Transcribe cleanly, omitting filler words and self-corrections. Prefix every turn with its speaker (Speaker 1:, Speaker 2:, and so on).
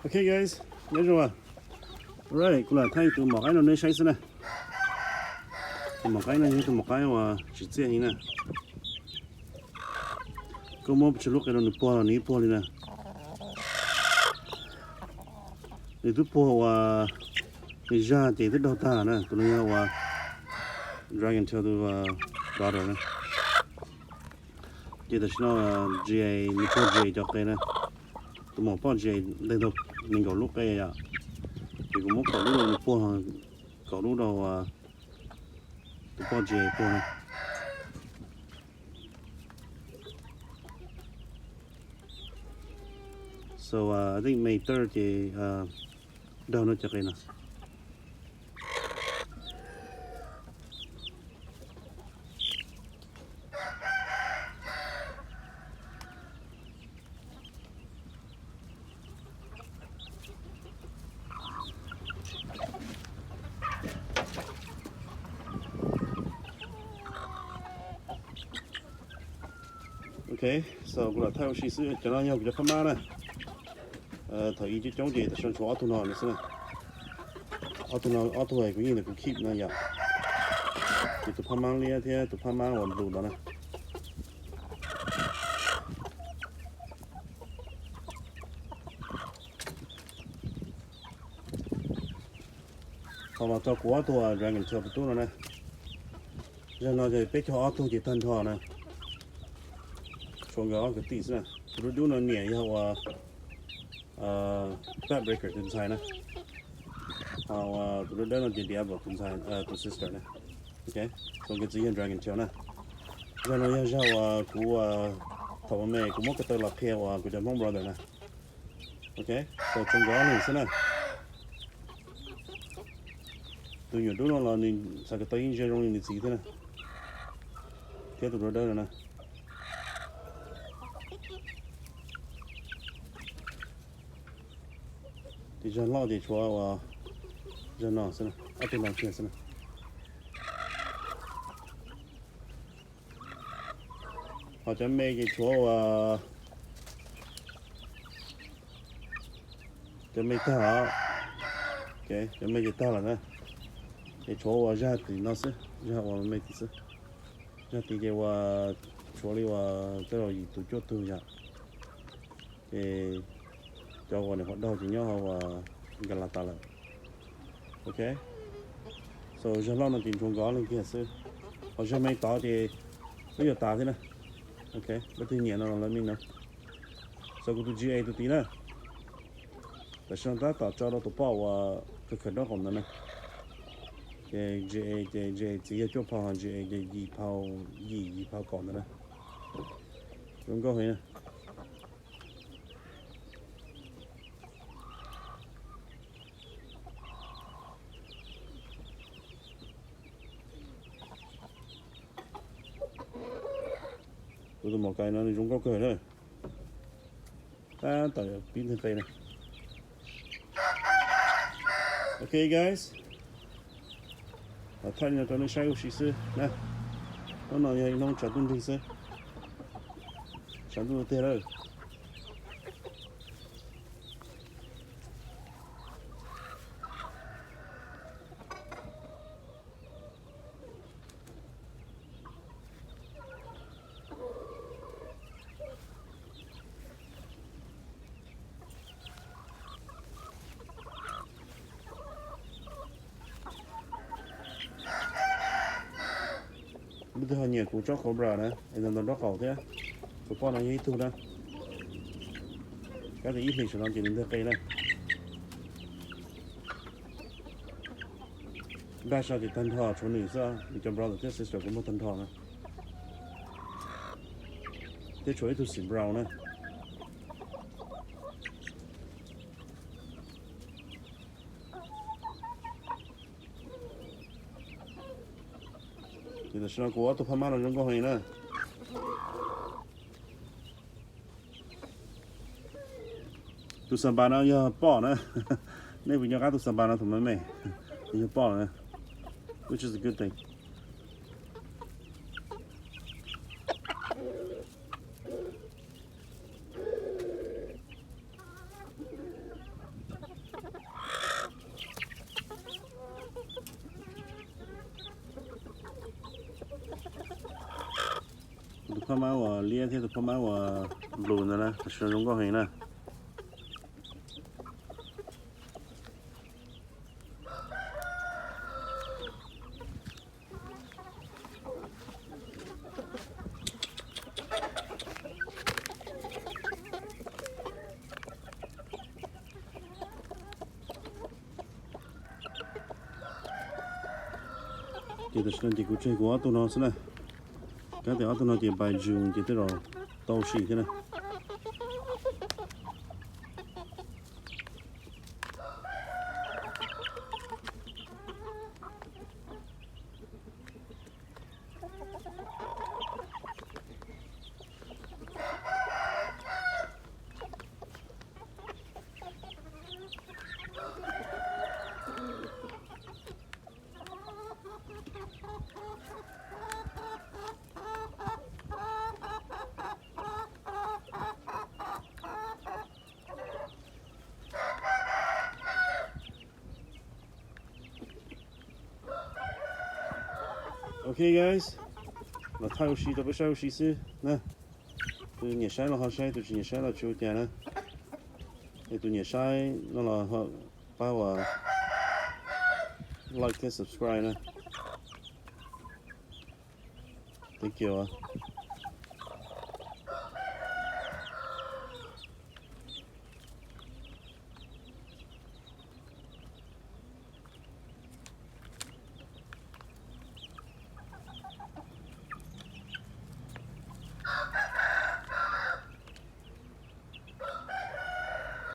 Speaker 1: Okay guys, nhớ rồi. Right, cũng là thay từ một cái nó nên xây nè. Từ một cái này từ một cái mà chỉ chơi như nè. Có một chút lúc cái nó nếp po đi nè. Để tụi po và để ra để tụi đâu ta nè, tụi nó và dragon tail tụi daughter nè. Để tụi nó GA nếp po GA cho cái nè. Tụi một po GA đây đâu mình có lúc cái à. Thì cũng một có lúc nếp po có lúc đâu tụi po GA po nè. So I think May 3rd thì đâu nó cho cái nào. Okay, so cũng là theo sĩ sư cho nó nhau cho phát nè. Thời ý chống gì thì sản xuất auto nào nữa xem. Auto này cũng như là cũng keep nó vậy. Thì tụi phát mang lia thì tụi phát mang hoàn đủ đó nè. Còn mà cho của auto dragon tail tụi nó nè. Giờ nóจะไปcho auto chỉ thân thôi nè. Trong cái tí nè. Tụi nó nó nhẹ nhau fat breaker trên sai nè. Tụi nó nó chỉ Diablo trên sai tụi sister nè. Okay, so cái gì dragon tail nè. Giờ nó giờ của thầu mẹ của một cái tờ lập kia của Jamon brother nè. Okay, so trong cái này xem nè. Tụi nhỏ nó là nên sao cái tay in rong in gì thế nè. Thế tụi nó đây nè. Thì giờ lo thì chúa giờ nó xem nè. Ở trên này kia xem nè. Họ cho mấy cái chúa cho mấy ta ok cho mấy cái ta là nè. Cái chúa ra thì nó sẽ ra vào mấy cái sẽ ra thì cái chúa đi vào cái rồi tụi chốt tụi nhà thì cho vào này hoạt động thì nhau và cái là ta là ok so giờ lo nó tìm chung gõ lên kia sẽ họ cho mấy tao thì bây giờ ta thế này ok bây giờ nhẹ nó là mình nè so cái tụi GA tụi tí nè để xong ta tạo cho nó tụi bao và cái khởi đó còn nữa nè cái GA chỉ cho bao hàng GA cái gì bao còn nữa nè đúng có phải nè tụi một cái nó dùng có cười thôi ta tạo pin thêm cây này okay guys thay cho nó sai của sĩ sư nè nó nói như nó chặt tung tinh sư chặt tung tiền rồi bây giờ nhiều củ chó cobra nè anh nó đó cầu thế tụi con này ít thu nè cái gì ít thì nó chỉ đến cây này ba sao thì thân thọ chỗ này sao thì cho brother thế sister cũng một thân thọ nè thế chỗ ấy tụi xỉn brown nè thì là sao của tụi pha nó có hay nè tụi sầm bà nó giờ bỏ nè nên vì nhau cá tụi sầm bà nó thằng mày thì bỏ nè which is a good thing 拍马我连天都拍马我路的呢，使用过很呢。thì tôi sẽ đi cùng chơi của tôi nó sẽ này cái thì tôi nó thì bài dùng thì tôi rồi tàu xì thế này. Okay guys, là thay xí tôi biết sao xí xí nè, tôi nhảy sai là họ sai, tôi chỉ nhảy sai là chịu tiền nè, thì tôi nhảy sai nó là họ bao like and subscribe nè, thank you.